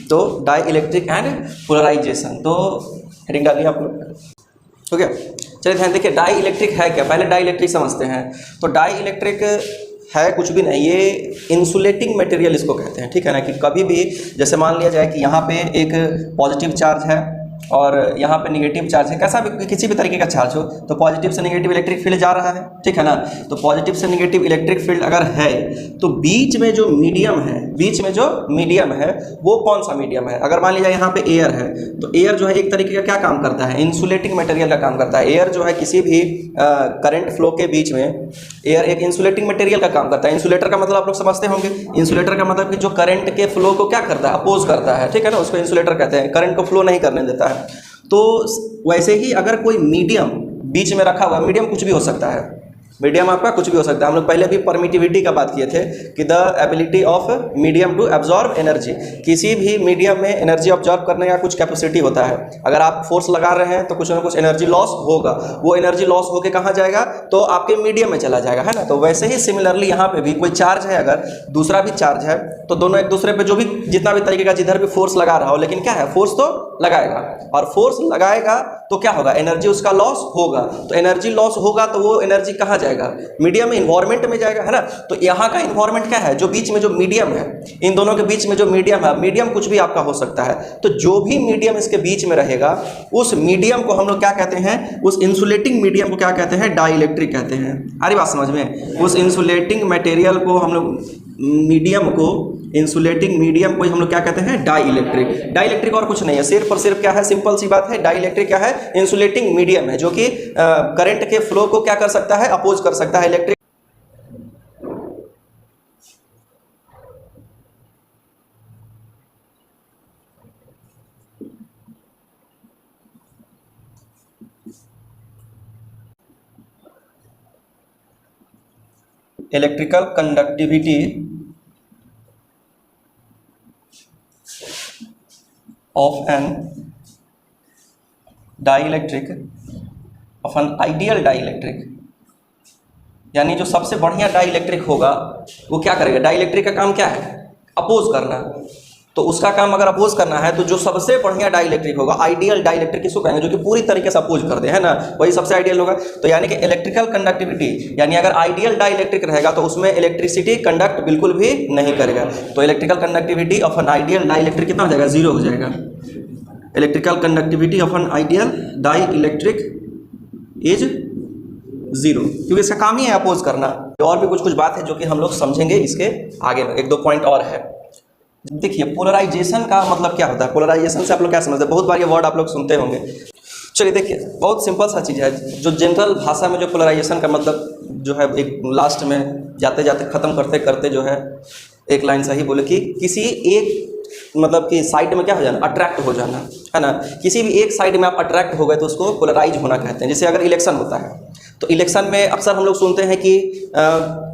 तो die electric and polarisation, तो heading डालिए आप लोग। हो गया, चलिए ध्यान देखिए डाई इलेक्ट्रिक है क्या, पहले डाई इलेक्ट्रिक समझते हैं। तो डाई इलेक्ट्रिक है कुछ भी नहीं, ये इंसुलेटिंग मटेरियल इसको कहते हैं, ठीक है ना। कि कभी भी जैसे मान लिया जाए कि यहाँ पे एक पॉजिटिव चार्ज है और यहाँ पे निगेटिव चार्ज है, कैसा भी किसी भी तरीके का चार्ज हो, तो पॉजिटिव से निगेटिव इलेक्ट्रिक फील्ड जा रहा है, ठीक है ना। तो पॉजिटिव से निगेटिव इलेक्ट्रिक फील्ड अगर है तो बीच में जो मीडियम है, बीच में जो मीडियम है वो कौन सा मीडियम है। अगर मान लीजिए यहाँ पे एयर है, तो एयर जो है एक तरीके का क्या काम करता है, इंसुलेटिंग मटेरियल का काम करता है। एयर जो है किसी भी करंट फ्लो के बीच में एयर एक इंसुलेटिंग मटेरियल का काम करता है। इंसुलेटर का मतलब आप लोग समझते होंगे, इंसुलेटर का मतलब कि जो करंट के फ्लो को क्या करता है, अपोज करता है, ठीक है ना, उसको इंसुलेटर कहते हैं, करंट को फ्लो नहीं करने देता है। तो वैसे ही अगर कोई मीडियम बीच में रखा हुआ, मीडियम कुछ भी हो सकता है, मीडियम आपका कुछ भी हो सकता है। हम लोग पहले भी परमिटिविटी का बात किए थे कि the ability of medium to absorb energy, किसी भी मीडियम में एनर्जी ऑब्जॉर्ब करने का कुछ कैपेसिटी होता है। अगर आप फोर्स लगा रहे हैं तो कुछ ना कुछ एनर्जी लॉस होगा, वो एनर्जी लॉस होकर कहाँ जाएगा, तो आपके मीडियम में चला जाएगा, है ना। तो वैसे ही सिमिलरली यहाँ पे भी कोई चार्ज है, अगर दूसरा भी चार्ज है, तो दोनों एक दूसरे पे जो भी जितना भी तरीके का जिधर भी फोर्स लगा रहा हो, लेकिन क्या है, फोर्स तो लगाएगा, और फोर्स लगाएगा तो क्या होगा, एनर्जी उसका लॉस होगा। तो एनर्जी लॉस होगा तो वो एनर्जी कहाँ जाएगा, मीडियम में, इन्वायरमेंट में जाएगा, है ना। तो यहाँ का इन्वायरमेंट क्या है, जो बीच में जो मीडियम है, इन दोनों के बीच में जो मीडियम है, मीडियम कुछ भी आपका हो सकता है, तो जो भी मीडियम इसके बीच में रहेगा उस मीडियम को हम लोग क्या कहते हैं, उस इंसुलेटिंग मीडियम को क्या कहते हैं, डाई इलेक्ट्रिक कहते हैं। आ रही बात समझ में, उस इंसुलेटिंग मटेरियल को हम लोग, मीडियम को, इंसुलेटिंग मीडियम को हम लोग क्या कहते हैं, डाई इलेक्ट्रिक। डाई इलेक्ट्रिक और कुछ नहीं है, सिर्फ और सिर्फ क्या है, सिंपल सी बात है, डाई इलेक्ट्रिक क्या है, इंसुलेटिंग मीडियम है, जो कि करंट के फ्लो को क्या कर सकता है, अपोज कर सकता है। Electric electrical conductivity of an dielectric, of an ideal dielectric, यानी जो सबसे बढ़िया डाइइलेक्ट्रिक होगा वो क्या करेगा, डाइइलेक्ट्रिक का काम क्या है, अपोज करना। तो उसका काम अगर अपोज करना है तो जो सबसे बढ़िया डाइइलेक्ट्रिक होगा, आइडियल डाइइलेक्ट्रिक किसको कहेंगे, जो कि पूरी तरीके से अपोज कर दे, है ना, वही सबसे आइडियल होगा। तो यानी कि इलेक्ट्रिकल कंडक्टिविटी, यानी अगर आइडियल डाइइलेक्ट्रिक रहेगा तो उसमें इलेक्ट्रिसिटी कंडक्ट बिल्कुल भी नहीं करेगा। तो electrical conductivity of an ideal dielectric कितना हो जाएगा, जीरो हो जाएगा। Electrical conductivity of an ideal dielectric is zero, क्योंकि इसका काम ही है अपोज करना। और भी कुछ कुछ बात है जो कि हम लोग समझेंगे इसके आगे में, एक दो पॉइंट और है। देखिए पोलराइजेशन का मतलब क्या होता है, पोलराइजेशन से आप लोग क्या समझते हैं, बहुत बार ये वर्ड आप लोग सुनते होंगे। चलिए देखिए, बहुत सिंपल सा चीज़ है, जो जनरल भाषा में जो पोलराइजेशन का मतलब जो है, एक लास्ट में जाते जाते ख़त्म करते करते जो है एक लाइन सही बोले कि किसी एक मतलब कि साइड में क्या हो जाना, अट्रैक्ट हो जाना, है ना। किसी भी एक साइड में आप अट्रैक्ट हो गए तो उसको पोलराइज होना कहते हैं। जैसे अगर इलेक्शन होता है तो इलेक्शन में अक्सर हम लोग सुनते हैं कि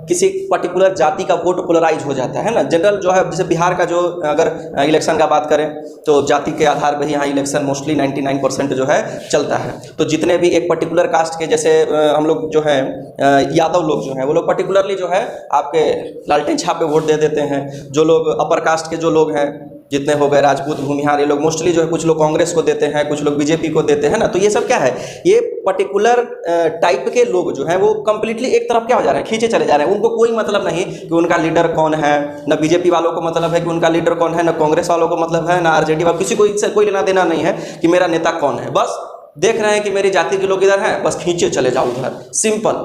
किसी पर्टिकुलर जाति का वोट पोलराइज हो जाता है ना। जनरल जो है, जैसे बिहार का जो अगर इलेक्शन का बात करें तो जाति के आधार पर ही यहाँ इलेक्शन मोस्टली 99% जो है चलता है। तो जितने भी एक पर्टिकुलर कास्ट के, जैसे हम लोग जो है यादव लोग जो हैं, वो लोग पर्टिकुलरली जो है आपके लालटेन छाप पे वोट दे देते हैं। जो लोग अपर कास्ट के जो लोग हैं, जितने हो गए राजपूत, भूमिहार, ये लोग मोस्टली जो है, कुछ लोग कांग्रेस को देते हैं, कुछ लोग बीजेपी को देते हैं ना। तो ये सब क्या है, ये पर्टिकुलर टाइप के लोग जो हैं वो कंप्लीटली एक तरफ क्या हो जा रहे हैं, खींचे चले जा रहे हैं। उनको कोई मतलब नहीं कि उनका लीडर कौन है, ना बीजेपी वालों को मतलब है कि उनका लीडर कौन है, ना कांग्रेस वालों को मतलब है, ना आरजेडी वालों, किसी को इससे कोई लेना देना नहीं है कि मेरा नेता कौन है। बस देख रहे हैं कि मेरी जाति के लोग इधर हैं, बस खींचे चले जाओ उधर, सिंपल,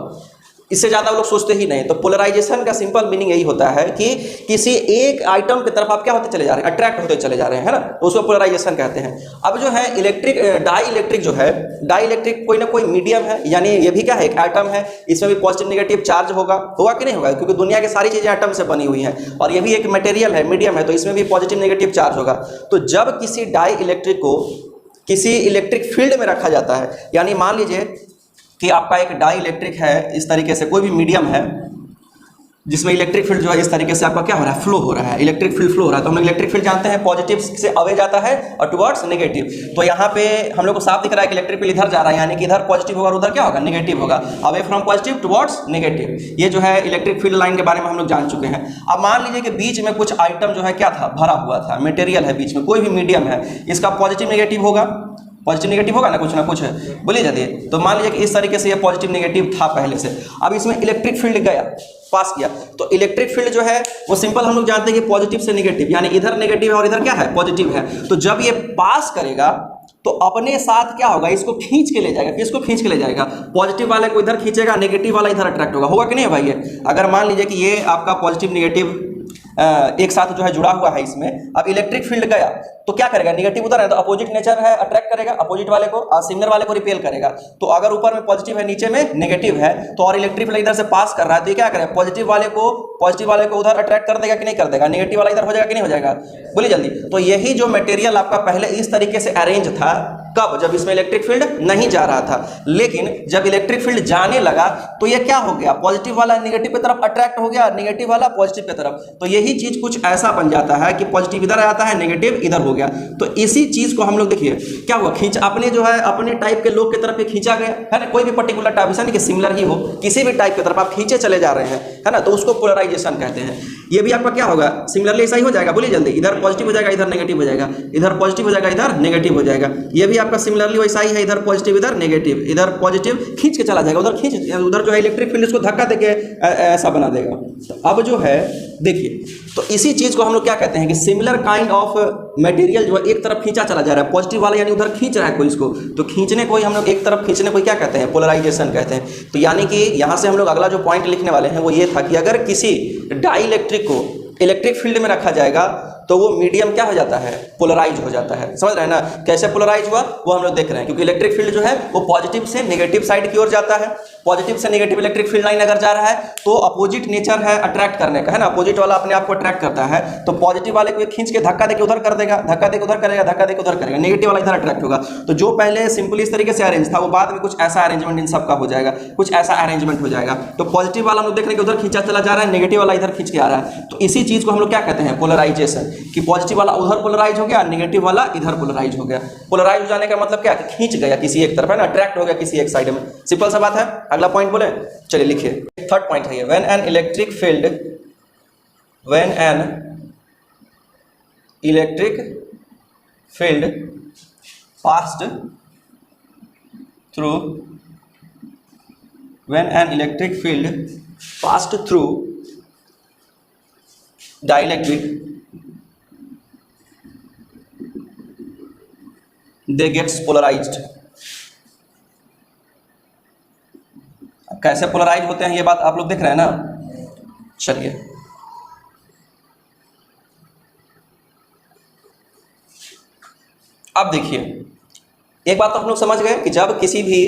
इससे ज़्यादा वो लोग सोचते ही नहीं। तो पोलराइजेशन का सिंपल मीनिंग यही होता है कि किसी एक आइटम की तरफ आप क्या होते चले जा रहे हैं, अट्रैक्ट होते चले जा रहे हैं, है ना, तो उसको पोलराइजेशन कहते हैं। अब जो है इलेक्ट्रिक डाई इलेक्ट्रिक जो है, डाई इलेक्ट्रिक कोई ना कोई मीडियम है, यानी ये भी क्या है, एक एटम है, इसमें भी पॉजिटिव नेगेटिव चार्ज होगा कि नहीं होगा, क्योंकि दुनिया की सारी चीज़ें एटम से बनी हुई हैं, और ये भी एक मटेरियल है, मीडियम है, तो इसमें भी पॉजिटिव नेगेटिव चार्ज होगा। तो जब किसी डाई इलेक्ट्रिक को किसी इलेक्ट्रिक फील्ड में रखा जाता है, यानी मान लीजिए कि आपका एक डाई इलेक्ट्रिक है, इस तरीके से कोई भी मीडियम है, जिसमें इलेक्ट्रिक फील्ड जो है इस तरीके से आपका क्या हो रहा है, फ्लो हो रहा है, इलेक्ट्रिक फील्ड फ्लो हो रहा है। तो हम लोग इलेक्ट्रिक फील्ड जानते हैं पॉजिटिव से अवे जाता है और टुवर्ड्स नेगेटिव। तो यहाँ पे हम लोग को साफ दिख रहा है कि इलेक्ट्रिक फील्ड इधर जा रहा है, यानी कि इधर पॉजिटिव होगा और उधर क्या होगा, नेगेटिव होगा, away from positive towards negative. ये जो है इलेक्ट्रिक फील्ड लाइन के बारे में हम लोग जान चुके हैं। अब मान लीजिए कि बीच में कुछ आइटम जो है क्या था, भरा हुआ था, मटेरियल है बीच में, कोई भी मीडियम है, इसका पॉजिटिव नेगेटिव होगा, पॉजिटिव नेगेटिव होगा ना कुछ है, बोलिए जल्दी। तो मान लीजिए कि इस तरीके से ये पॉजिटिव नेगेटिव था पहले से, अब इसमें इलेक्ट्रिक फील्ड गया, पास किया, तो इलेक्ट्रिक फील्ड जो है वो सिंपल हम लोग जानते हैं कि पॉजिटिव से नेगेटिव, यानी इधर नेगेटिव है और इधर क्या है, पॉजिटिव है। तो जब ये पास करेगा तो अपने साथ क्या होगा, इसको खींच के ले जाएगा। किसको खींच के ले जाएगा, पॉजिटिव वाले को इधर खींचेगा, नेगेटिव वाला इधर अट्रैक्ट होगा कि नहीं भाई। ये अगर मान लीजिए कि ये आपका पॉजिटिव नेगेटिव एक साथ जो है जुड़ा हुआ है इसमें, अब इलेक्ट्रिक फील्ड गया तो क्या करेगा, नेगेटिव उधर है तो अपोजिट नेचर है, अट्रैक्ट करेगा अपोजिट वाले को और सिमिलर वाले को रिपेल करेगा। तो अगर ऊपर में पॉजिटिव है नीचे में नेगेटिव है, तो और इलेक्ट्रिक फील्ड इधर से पास कर रहा है, तो ये क्या करेगा, पॉजिटिव वाले को उधर अट्रैक्ट कर देगा कि नहीं कर देगा, नेगेटिव वाला इधर हो जाएगा कि नहीं हो जाएगा, बोलिए जल्दी। तो यही जो मटेरियल आपका पहले इस तरीके से अरेंज था, कब, जब इसमें इलेक्ट्रिक फील्ड नहीं जा रहा था। लेकिन जब इलेक्ट्रिक फील्ड जाने लगा तो ये क्या हो गया, पॉजिटिव वाला नेगेटिव की तरफ अट्रैक्ट हो गया, नेगेटिव वाला पॉजिटिव की तरफ। तो यही चीज कुछ ऐसा बन जाता है कि पॉजिटिव इधर आता है, नेगेटिव इधर हो गया। तो इसी चीज को हम लोग देखिए क्या हुआ, खींच अपने जो है अपने टाइप के लोग की तरफ ये खींचा गया है ना, कोई भी पर्टिकुलर टाइप, ऐसा नहीं कि सिमिलर ही हो, किसी भी टाइप की तरफ आप खींचे चले जा रहे हैं, है ना, तो उसको पोलराइजेशन कहते हैं। ये भी आपका क्या होगा, सिमिलरली ऐसा ही हो जाएगा, बोलिए जल्दी। इधर पॉजिटिव हो जाएगा, इधर नेगेटिव हो जाएगा, इधर पॉजिटिव हो जाएगा, इधर नेगेटिव हो जाएगा। ये भी आपका सिमिलरली वैसा ही है, इधर पॉजिटिव इधर नेगेटिव, इधर पॉजिटिव खींच के चला जाएगा, उधर जो है इलेक्ट्रिक फील्ड इसको धक्का देके ऐसा बना देगा। तो अब जो है देखिए, तो इसी चीज को हम लोग क्या कहते हैं कि सिमिलर काइंड ऑफ मटेरियल जो है एक तरफ खींचा चला जा रहा है, पॉजिटिव वाला यानी उधर खींच रहा है कोई इसको, तो खींचने को ही हम लोग एक तरफ खींचने को क्या कहते हैं, पोलराइजेशन कहते हैं। तो यानी कि यहाँ से हम लोग अगला जो पॉइंट लिखने वाले हैं वो ये था कि अगर किसी डाइइलेक्ट्रिक को इलेक्ट्रिक फील्ड में रखा जाएगा तो वो मीडियम क्या हो जाता है, पोलराइज हो जाता है। समझ रहे हैं ना, कैसे पोलराइज हुआ वो हम लोग देख रहे हैं, क्योंकि इलेक्ट्रिक फील्ड जो है वो पॉजिटिव से नेगेटिव साइड की ओर जाता है। पॉजिटिव से नेगेटिव इलेक्ट्रिक फील्ड लाइन अगर जा रहा है तो अपोजिट नेचर है अट्रैक्ट करने का, है ना, अपोजिट वाला अपने आप को अट्रैक्ट करता है। तो पॉजिटिव वाले को खींच के धक्का देके उधर कर देगा, धक्का देके उधर करेगा, धक्का देके उधर करेगा, नेगेटिव वाला इधर अट्रैक्ट होगा। तो जो पहले सिंपली इस तरीके से अरेंज था वो बाद में कुछ ऐसा अरेंजमेंट इन सबका हो जाएगा, कुछ ऐसा अरेंजमेंट हो जाएगा। तो पॉजिटिव वाला हम लोग देख रहे हैं कि उधर खींचा चला जा रहा है, नेगेटिव वाला इधर खींच के आ रहा है। तो इसी चीज को हम लोग क्या कहते हैं, पोलराइजेशन, कि पॉजिटिव वाला उधर पोलराइज हो गया, नेगेटिव वाला इधर पोलराइज हो गया। पोलराइज हो जाने का मतलब क्या, कि खींच गया किसी एक तरफ, है ना, अट्रैक्ट हो गया किसी एक साइड में। सिंपल सा बात है। अगला पॉइंट बोले, चलिए लिखिए, थर्ड पॉइंट है ये, when an electric field passed through dielectric, they gets polarized। कैसे पोलराइज होते हैं ये बात आप लोग देख रहे हैं ना। चलिए अब देखिए, एक बात तो हम लोग समझ गए कि जब किसी भी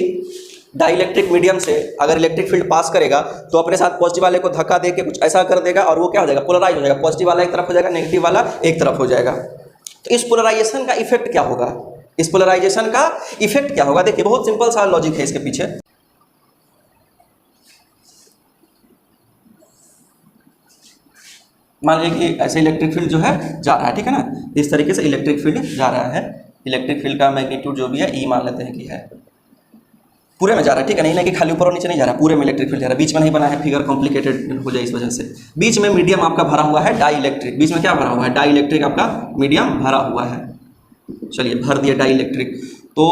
डाइइलेक्ट्रिक मीडियम से अगर इलेक्ट्रिक फील्ड पास करेगा तो अपने साथ पॉजिटिव वाले को धक्का देके कुछ ऐसा कर देगा और वो क्या हो जाएगा, पोलराइज हो जाएगा। पॉजिटिव वाला एक तरफ हो जाएगा, नेगेटिव वाला एक तरफ हो जाएगा। तो इस पोलराइजेशन का इफेक्ट क्या होगा, इस पोलराइजेशन का इफेक्ट क्या होगा, देखिए बहुत सिंपल सा लॉजिक है इसके पीछे। मान लीजिए कि ऐसे इलेक्ट्रिक फील्ड जो है जा रहा है, ठीक है ना, इस तरीके से इलेक्ट्रिक फील्ड जा रहा है। इलेक्ट्रिक फील्ड का मैग्नीट्यूड जो भी है ई मान लेते हैं कि है, पूरे में जा रहा है, ठीक है, नहीं कि खाली ऊपर और नीचे नहीं जा रहा, पूरे में इलेक्ट्रिक फील्ड जा रहा है। बीच में नहीं बना है, फिगर कॉम्प्लिकेटेड हो जाए इस वजह से। बीच में मीडियम आपका भरा हुआ है डाइइलेक्ट्रिक, बीच में क्या भरा हुआ है, डाइइलेक्ट्रिक आपका मीडियम भरा हुआ है। चलिए भर दिया डाइइलेक्ट्रिक। तो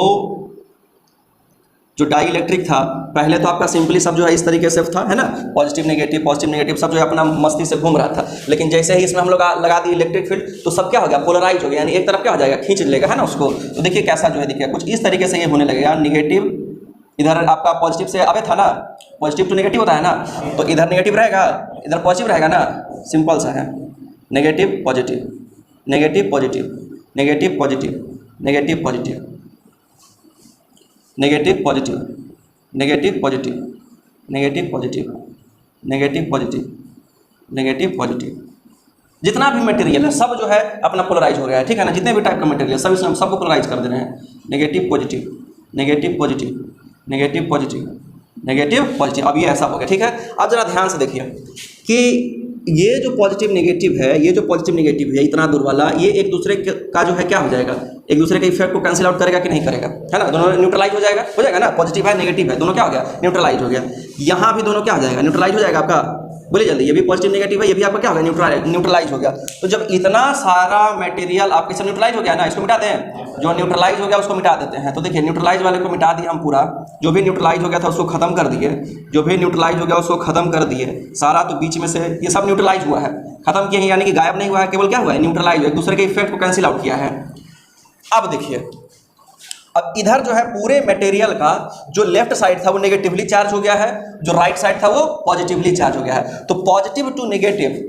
जो डाइइलेक्ट्रिक था पहले तो आपका सिंपली सब जो है इस तरीके से था, है ना, पॉजिटिव नेगेटिव सब जो है अपना मस्ती से घूम रहा था। लेकिन जैसे ही इसमें हम लोग लगा दी इलेक्ट्रिक फील्ड तो सब क्या हो गया, पोलराइज हो गया, यानी एक तरफ क्या हो जाएगा, खींच लेगा, है ना उसको। तो देखिए कैसा जो है, देखिए कुछ इस तरीके से ये होने लगेगा। नेगेटिव इधर आपका पॉजिटिव से अबे था ना, पॉजिटिव टू नेगेटिव होता है ना, तो इधर नेगेटिव रहेगा इधर पॉजिटिव रहेगा ना, सिंपल सा है, negative positive negative positive negative positive negative positive negative positive negative positive negative positive negative positive negative positive. जितना भी मटेरियल है सब जो है अपना पोलराइज हो गया है, ठीक है ना, जितने भी टाइप का मटेरियल सब इसमें सबको पोलराइज कर दे रहे हैं। Negative positive negative positive negative positive negative positive. अब ये ऐसा हो गया, ठीक है। अब जरा ध्यान से देखिए कि ये जो पॉजिटिव नेगेटिव है, ये जो पॉजिटिव नेगेटिव है इतना दूर वाला, ये एक दूसरे का जो है क्या हो जाएगा, एक दूसरे के इफेक्ट को कैंसिल आउट करेगा कि नहीं करेगा, है ना। दोनों न्यूट्रलाइज हो जाएगा ना। पॉजिटिव है नेगेटिव है, दोनों क्या हो गया, न्यूट्रलाइज हो गया। यहाँ भी दोनों क्या हो जाएगा, न्यूट्रलाइज हो जाएगा आपका। बोलिए जल्दी, ये भी पॉजिटिव नेगेटिव है, ये भी आपका क्या हो गया, न्यूट्रलाइज हो गया। तो जब इतना सारा मटेरियल आपके सब न्यूट्रलाइज हो गया ना, इसको मिटा दें, जो न्यूट्रलाइज हो गया उसको मिटा देते हैं। तो देखिए न्यूट्रलाइज वाले को मिटा दिया हम पूरा, जो भी न्यूट्रलाइज हो गया था उसको खत्म कर दिए, जो भी न्यूट्रलाइज हो गया उसको खत्म कर दिए सारा। तो बीच में से ये सब न्यूट्रलाइज हुआ है, खत्म किए हैं, यानी कि गायब नहीं हुआ है, केवल क्या हुआ है, न्यूट्रलाइज, एक दूसरे के इफेक्ट को कैंसिल आउट किया है। अब देखिए, अब इधर जो है पूरे मटेरियल का जो लेफ्ट साइड था वो नेगेटिवली चार्ज हो गया है, जो राइट साइड था वो पॉजिटिवली चार्ज हो गया है। तो पॉजिटिव टू नेगेटिव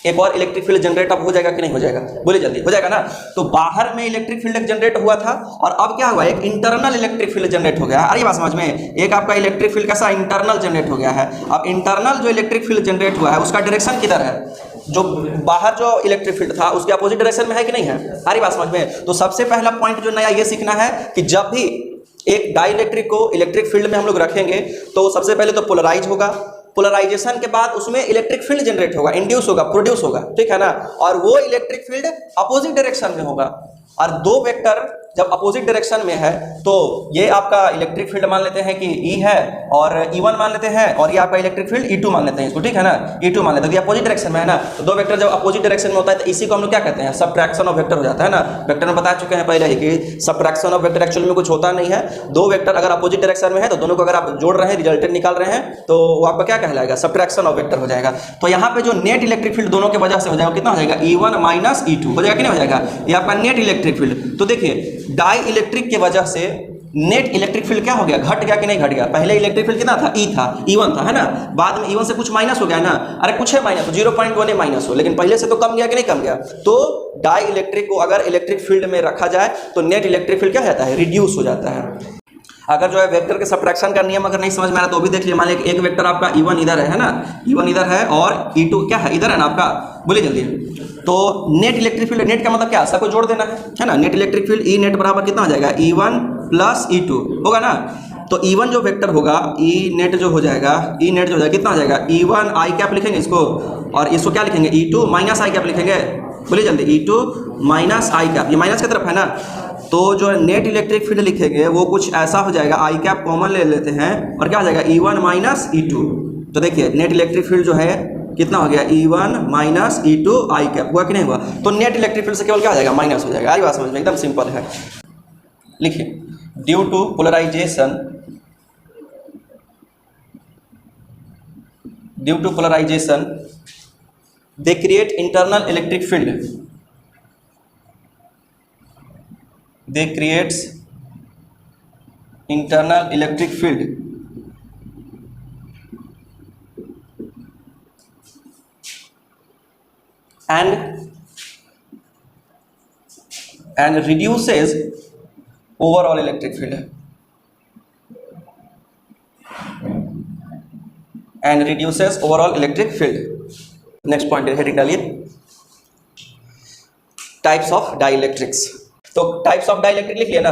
एक और इलेक्ट्रिक फील्ड जनरेट अब हो जाएगा कि नहीं हो जाएगा, बोलिए जल्दी, हो जाएगा ना। तो बाहर में इलेक्ट्रिक फील्ड जनरेट हुआ था और अब क्या हुआ, एक इंटरनल इलेक्ट्रिक फील्ड जनरेट हो गया है। अरे बात समझ में, एक आपका इलेक्ट्रिक फील्ड कैसा इंटरनल जनरेट हो गया है। अब इंटरनल जो इलेक्ट्रिक फील्ड जनरेट हुआ है उसका डायरेक्शन किधर है, जो बाहर जो इलेक्ट्रिक फील्ड था उसके अपोजिट डायरेक्शन में है कि नहीं है। अरे बात समझ में। तो सबसे पहला पॉइंट जो नया ये सीखना है कि जब भी एक डाइलेक्ट्रिक को इलेक्ट्रिक फील्ड में हम लोग रखेंगे तो सबसे पहले तो पोलराइज होगा, पोलराइजेशन के बाद उसमें इलेक्ट्रिक फील्ड जनरेट होगा, इंड्यूस होगा, प्रोड्यूस होगा, ठीक है ना। और वो इलेक्ट्रिक फील्ड अपोजिट डायरेक्शन में होगा। और दो वेक्टर जब अपोजिट डायरेक्शन में है तो ये आपका इलेक्ट्रिक फील्ड मान लेते हैं कि ई है और ई1 मान लेते हैं, और ये आपका इलेक्ट्रिक फील्ड ई2 मान लेते हैं इसको, ठीक है ना, ई2 मान लेते हैं। तो ये अपोजिट डायरेक्शन में है ना। तो दो वेक्टर जब अपोजिट डायरेक्शन में होता है तो इसी को हम लोग क्या कहते हैं, सबट्रैक्शन ऑफ वेक्टर हो जाता है ना। वेक्टर में बता चुके हैं पहले ही कि सबट्रैक्शन ऑफ वेक्टर एक्चुअली में कुछ होता नहीं है। दो वेक्टर अगर अपोजिट डायरेक्शन में है तो दोनों को अगर आप जोड़ रहे हैं, रिजल्टेंट निकाल रहे हैं, तो वो आपका क्या कहलाएगा, सबट्रैक्शन ऑफ वेक्टर हो जाएगा। तो यहाँ पे जो नेट इलेक्ट्रिक फील्ड दोनों के वजह से हो जाएगा, कितना हो जाएगा, ई1 माइनस ई2 हो जाएगा कि नहीं हो जाएगा, ये आपका नेट इलेक्ट्रिक फील्ड। तो देखिए डाई इलेक्ट्रिक के वजह से नेट इलेक्ट्रिक फील्ड क्या हो गया, घट गया कि नहीं घट गया। पहले इलेक्ट्रिक फील्ड कितना था, ई था, ई1 था, है ना। बाद में ई1 से कुछ माइनस हो गया ना, अरे कुछ है माइनस, 0.1 माइनस हो, लेकिन पहले से तो कम गया कि नहीं कम गया। तो डाई इलेक्ट्रिक को अगर इलेक्ट्रिक फील्ड में रखा जाए तो नेट इलेक्ट्रिक फील्ड क्या जाता है, रिड्यूस हो जाता है। अगर जो है वेक्टर के सबट्रैक्शन का नियम अगर नहीं समझ में आ रहा तो भी देख लीजिए। मान लीजिए एक वेक्टर आपका ई1 इधर है ना, ई1 इधर है और ई2 क्या है, इधर है ना आपका, बोलिए जल्दी। तो नेट इलेक्ट्रिक फील्ड, नेट का मतलब क्या, सबको जोड़ देना है ना। Net electric field E net बराबर कितना हो जाएगा, ई1 प्लस ई2 होगा ना। तो ई1 जो वेक्टर होगा, ई नेट जो हो जाएगा, ई नेट जो हो जाएगा कितना हो जाएगा, ई1 आई कैप लिखेंगे इसको, और इसको क्या लिखेंगे, ई2 माइनस आई कैप लिखेंगे, बोलिए जल्दी, ई2 माइनस आई कैप, ये माइनस की तरफ है ना। तो जो नेट इलेक्ट्रिक फील्ड लिखेंगे वो कुछ ऐसा हो जाएगा, आई कैप कॉमन ले लेते हैं और क्या हो जाएगा, ई1 माइनस ई2। तो देखिए नेट इलेक्ट्रिक फील्ड जो है कितना हो गया, ई1 माइनस ई2 आई कैप, हुआ कि नहीं हुआ। तो नेट इलेक्ट्रिक फील्ड से केवल क्या हो जाएगा, माइनस हो जाएगा। आई बात समझ में, एकदम सिंपल है। लिखिए, due to polarisation, due to polarisation they create internal electric field, they creates internal electric field and reduces overall electric field, and reduces overall electric field। Next point heading डालिए, types of dielectrics. तो types of dielectric लिख लिया ना,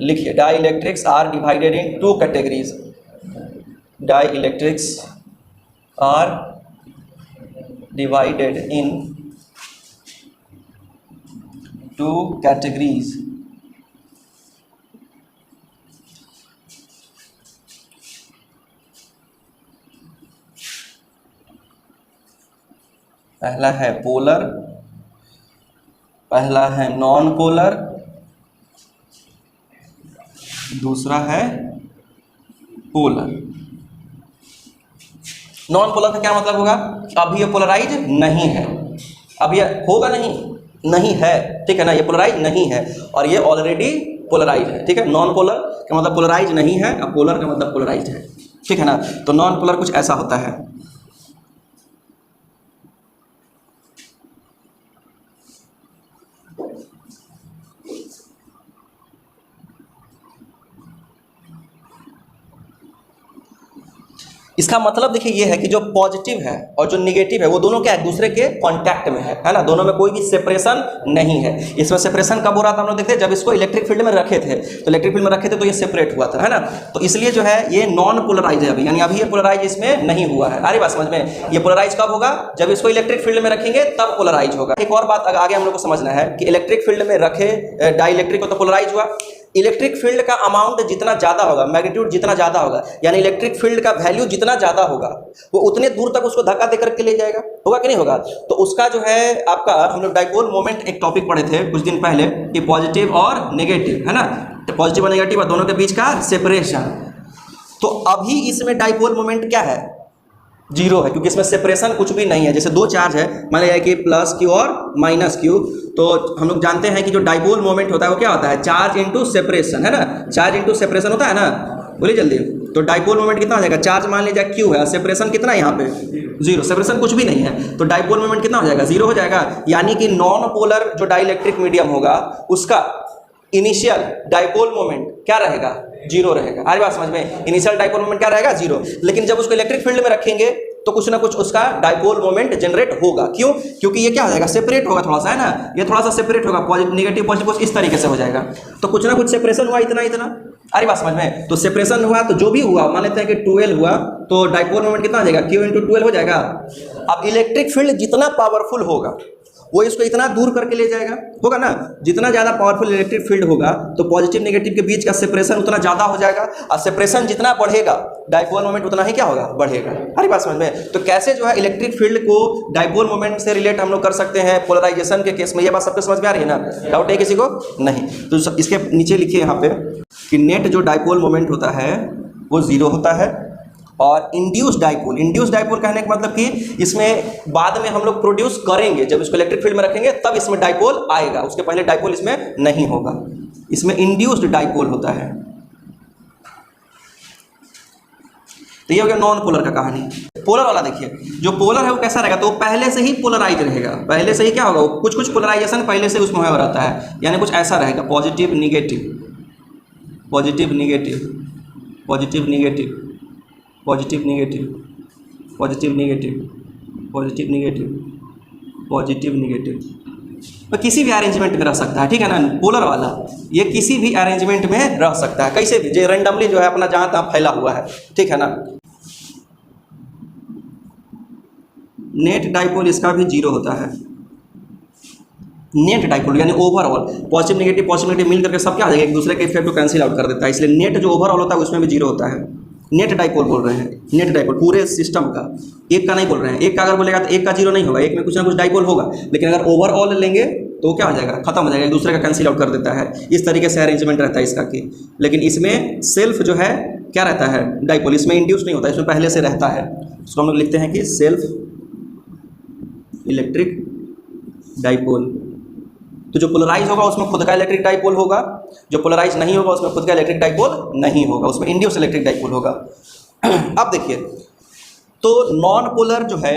लिखिए, dielectrics are divided in two categories, dielectrics are divided in two categories. पहला है polar, पहला है नॉन पोलर, दूसरा है पोलर। नॉन पोलर का क्या मतलब होगा, अभी ये पोलराइज नहीं है, अब ये होगा नहीं है, ठीक है ना, ये पोलराइज नहीं है और ये ऑलरेडी पोलराइज है, ठीक है। नॉन पोलर का मतलब पोलराइज नहीं है, अब पोलर का मतलब पोलराइज है, ठीक है ना। तो नॉन पोलर कुछ ऐसा होता है। इसका मतलब देखिए ये है कि जो पॉजिटिव है और जो निगेटिव है वो दोनों क्या है, दूसरे के कांटेक्ट में है ना, दोनों में कोई भी सेपरेशन नहीं है। इसमें सेपरेशन कब हो रहा था हम लोग देखते हैं, जब इसको इलेक्ट्रिक फील्ड में रखे थे, तो इलेक्ट्रिक फील्ड में रखे थे तो ये सेपरेट हुआ था, है ना। तो इसलिए जो है ये नॉन पोलराइज है अभी, यानी अभी ये पोलराइज इसमें नहीं हुआ है। अरे बात समझ में, ये पोलराइज कब होगा, जब इसको इलेक्ट्रिक फील्ड में रखेंगे तब पोलराइज होगा। एक और बात आगे हम लोग को समझना है कि इलेक्ट्रिक फील्ड में रखे डाइलेक्ट्रिक को तो पोलराइज हुआ, इलेक्ट्रिक फील्ड का अमाउंट जितना ज़्यादा होगा, मैग्नीट्यूड जितना ज़्यादा होगा, यानी इलेक्ट्रिक फील्ड का वैल्यू जितना ज़्यादा होगा वो उतने दूर तक उसको धक्का देकर के ले जाएगा, होगा कि नहीं होगा। तो उसका जो है आपका, हम लोग डाइपोल मोमेंट एक टॉपिक पढ़े थे कुछ दिन पहले कि पॉजिटिव और नेगेटिव, है ना, तो पॉजिटिव और नेगेटिव और दोनों के बीच का सेपरेशन। तो अभी इसमें डाइपोल मोमेंट क्या है, जीरो है, क्योंकि इसमें सेपरेशन कुछ भी नहीं है। जैसे दो चार्ज है, मान लिया कि प्लस क्यू और माइनस क्यू, तो हम लोग जानते हैं कि जो डाइपोल मोमेंट होता है वो क्या होता है, चार्ज इनटू सेपरेशन, है ना, चार्ज इनटू सेपरेशन होता है ना, बोलिए जल्दी। तो डाइपोल मोमेंट कितना हो जाएगा, चार्ज मान लीजिए क्यू है, सेपरेशन कितना है यहाँ पे, जीरो, सेपरेशन कुछ भी नहीं है, तो डाइपोल मोमेंट कितना हो जाएगा, जीरो हो जाएगा। यानी कि नॉन पोलर जो डाइलेक्ट्रिक मीडियम होगा उसका इनिशियल डाइपोल मोमेंट क्या रहेगा, जीरो रहेगा। आज बात समझ में, इनिशियल डाइपोल मोमेंट क्या रहेगा, जीरो। लेकिन जब उसको इलेक्ट्रिक फील्ड में रखेंगे तो कुछ ना कुछ उसका डाइपोल मोमेंट जनरेट होगा। क्यों, क्योंकि ये क्या हो जाएगा, सेपरेट होगा थोड़ा सा, है ना, ये थोड़ा सा सेपरेट होगा, पॉजिटिव नेगेटिव पॉजिटिव इस तरीके से हो जाएगा। तो कुछ ना कुछ सेपरेशन हुआ, इतना इतना, अरे बात समझ में। तो सेपरेशन हुआ तो जो भी हुआ, मान लेते हैं कि 12 हुआ, तो डाइपोल मोमेंट कितना हो जाएगा, Q इंटू 12 हो जाएगा। अब इलेक्ट्रिक फील्ड जितना पावरफुल होगा वो इसको इतना दूर करके ले जाएगा, होगा ना। जितना ज़्यादा पावरफुल इलेक्ट्रिक फील्ड होगा तो पॉजिटिव नेगेटिव के बीच का सेपरेशन उतना ज़्यादा हो जाएगा, और सेपरेशन जितना बढ़ेगा डाइपोल मोमेंट उतना ही क्या होगा, बढ़ेगा। हरी बात समझ में। तो कैसे जो है इलेक्ट्रिक फील्ड को डाइपोल मोमेंट से रिलेट हम लोग कर सकते हैं पोलराइजेशन के केस में, ये बात सबको समझ में आ रही है ना, डाउट है किसी को, नहीं। तो इसके नीचे लिखिए यहाँ पे कि नेट जो डाइपोल मोमेंट होता है वो जीरो होता है, और इंड्यूस डाइपोल कहने का मतलब कि इसमें बाद में हम लोग प्रोड्यूस करेंगे, जब इसको इलेक्ट्रिक फील्ड में रखेंगे तब इसमें डाइपोल आएगा, उसके पहले डाइपोल इसमें नहीं होगा, इसमें इंड्यूस्ड डाइपोल होता है। तो ये हो गया नॉन पोलर का कहानी। पोलर वाला देखिए, जो पोलर है वो कैसा रहेगा, तो वो पहले से ही पोलराइज रहेगा, पहले से ही क्या होगा, कुछ कुछ पोलराइजेशन पहले से उसमें हो रहता है, यानी कुछ ऐसा रहेगा, positive negative, positive negative, positive negative, positive negative, positive negative, positive negative, positive negative, तो किसी भी अरेंजमेंट में रह सकता है, ठीक है ना। पोलर वाला ये किसी भी अरेंजमेंट में रह सकता है, कैसे भी, जो रेंडमली जो है अपना जहाँ तहाँ फैला हुआ है, ठीक है ना। नेट डाइपोल इसका भी जीरो होता है, नेट डाइपोल यानी ओवरऑल पॉजिटिव नेगेटिव मिल करके सब क्या आ जाएगा, एक दूसरे के इफेक्ट को कैंसिल आउट कर देता है, इसलिए नेट जो ओवरऑल होता है उसमें भी जीरो होता है। नेट डाइपोल बोल रहे हैं, नेट डाइपोल पूरे सिस्टम का, एक का नहीं बोल रहे हैं। एक का अगर बोलेगा तो एक का जीरो नहीं होगा, एक में कुछ ना कुछ डाइपोल होगा, लेकिन अगर ओवरऑल लेंगे तो क्या हो जाएगा, खत्म हो जाएगा, एक दूसरे का कैंसिल आउट कर देता है। इस तरीके से अरेंजमेंट रहता है इसका कि, लेकिन इसमें सेल्फ जो है क्या रहता है, डाइपोल, इसमें इंड्यूस नहीं होता, इसमें पहले से रहता है। उसको हम लोग लिखते हैं कि सेल्फ इलेक्ट्रिक डाइपोल। तो जो पोलराइज होगा उसमें खुद का इलेक्ट्रिक डाइपोल होगा, जो पोलराइज नहीं होगा उसमें खुद का इलेक्ट्रिक डाइपोल नहीं होगा, उसमें इंड्यूस इलेक्ट्रिक डाइपोल होगा। अब देखिए, तो नॉन पोलर जो है,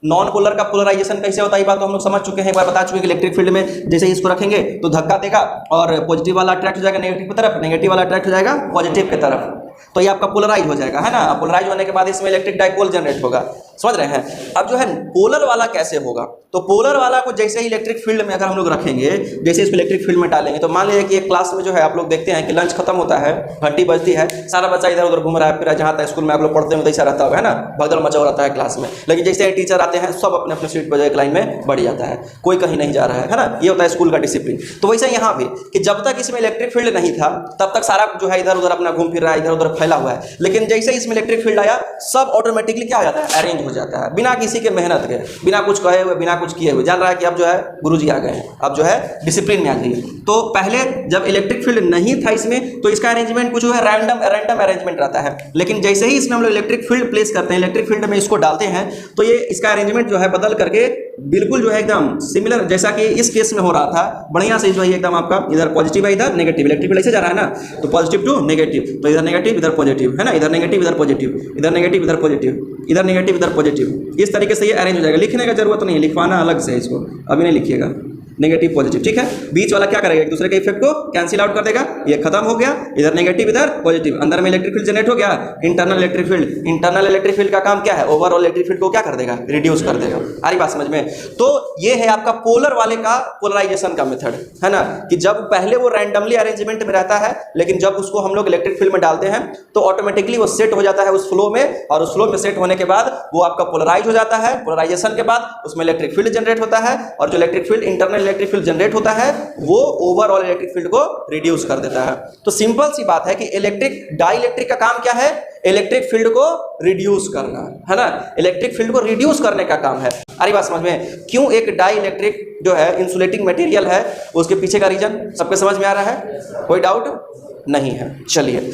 नॉन पोलर का पोलराइजेशन कैसे होता है, ये बात तो हम लोग समझ चुके हैं, एक बार बता चुके हैं कि इलेक्ट्रिक फील्ड में जैसे ही इसको रखेंगे तो धक्का देगा और पॉजिटिव वाला अट्रैक्ट हो जाएगा नेगेटिव की तरफ, नेगेटिव वाला अट्रैक्ट हो जाएगा पॉजिटिव की तरफ, तो ये आपका पोलराइज हो जाएगा, है ना। पोलराइज होने के बाद इसमें इलेक्ट्रिक डाइपोल जनरेट होगा, समझ रहे हैं। अब जो है पोलर वाला कैसे होगा, तो पोलर वाला को जैसे ही इलेक्ट्रिक फील्ड में अगर हम लोग रखेंगे, जैसे इसको इलेक्ट्रिक फील्ड में डालेंगे, तो मान लीजिए कि एक क्लास में जो है आप लोग देखते हैं कि लंच खत्म होता है, घंटी बजती है, सारा बच्चा इधर उधर घूम रहा है, फिर जहाँ तक स्कूल में आप लोग पढ़ते हैं वैसा रहता होगा, है ना, भगदड़ मचा रहता है क्लास में। लेकिन जैसे ही टीचर आते हैं सब अपने अपने सीट पर एक लाइन में बढ़ जाता है, कोई कहीं नहीं जा रहा है ना, ये होता है स्कूल का डिसिप्लिन। तो वैसे यहाँ भी कि जब तक इसमें इलेक्ट्रिक फील्ड नहीं था तब तक सारा जो है इधर उधर अपना घूम फिर रहा है, इधर उधर फैला हुआ है, लेकिन जैसे इसमें इलेक्ट्रिक फील्ड आया सब ऑटोमेटिकली क्या हो जाता है, अरेंज हो जाता है, बिना किसी के मेहनत के, बिना कुछ कहे हुए, बिना कुछ किए हुए, जान रहा है कि अब जो है गुरुजी आ गए हैं, अब जो है डिसिप्लिन में आ गई। तो पहले जब इलेक्ट्रिक फील्ड नहीं था इसमें तो इसका अरेंजमेंट कुछ जो है रैंडम अरेंजमेंट रहता है, लेकिन जैसे ही इसमें हम लोग इलेक्ट्रिक फील्ड प्लेस करते हैं, इलेक्ट्रिक फील्ड में इसको डालते हैं, तो ये इसका अरेंजमेंट जो है बदल करके बिल्कुल जो है एकदम सिमिलर, जैसा कि इस केस में हो रहा था, बढ़िया से जो है एकदम आपका इधर पॉजिटिव है इधर नेगेटिव, इलेक्ट्रिक फील्ड ऐसे जा रहा है ना, तो पॉजिटिव टू नेगेटिव, तो इधर नेगेटिव इधर पॉजिटिव, है ना, इधर नेगेटिव इधर पॉजिटिव, इधर नेगेटिव इधर पॉजिटिव, इधर नेगेटिव इधर पॉजिटिव, इस तरीके से ये अरेंज हो जाएगा। लिखने का जरूरत नहीं है, लिखवाना अलग से, इसको अभी नहीं लिखिएगा, नेगेटिव पॉजिटिव, ठीक है। बीच वाला क्या करेगा, एक दूसरे के इफेक्ट को कैंसिल आउट कर देगा, ये खत्म हो गया, इधर नेगेटिव इधर पॉजिटिव, अंदर में इलेक्ट्रिक फील्ड जनरेट हो गया, internal electric field. Internal electric field का काम क्या है, ओवरऑल इलेक्ट्रिक फील्ड को क्या कर देगा, रिड्यूस कर देगा। आ रही बात समझ में। तो ये है आपका पोलर वाले का पोलराइजेशन का मेथड, है ना, कि जब पहले वो रैंडमली अरेंजमेंट में रहता है, लेकिन जब उसको हम लोग इलेक्ट्रिक फील्ड में डालते हैं तो ऑटोमेटिकली वो सेट हो जाता है उस फ्लो में, और उस फ्लो में सेट होने के बाद वो आपका पोलराइज हो जाता है। पोलराइजेशन के बाद उसमें इलेक्ट्रिक फील्ड जनरेट होता है, और जो electric field internal electric field generate होता है वो ओवरऑल इलेक्ट्रिक फील्ड को रिड्यूस कर देता है। तो सिंपल सी बात है कि इलेक्ट्रिक डाइलेक्ट्रिक का काम क्या है, इलेक्ट्रिक फील्ड को रिड्यूस करना, है ना, इलेक्ट्रिक फील्ड को रिड्यूस करने का काम है। अरे बात समझ में। क्यों एक डाइलेक्ट्रिक जो है इंसुलेटिंग मटेरियल है, उसके पीछे का रीजन सबके समझ में आ रहा है, कोई डाउट नहीं है। चलिए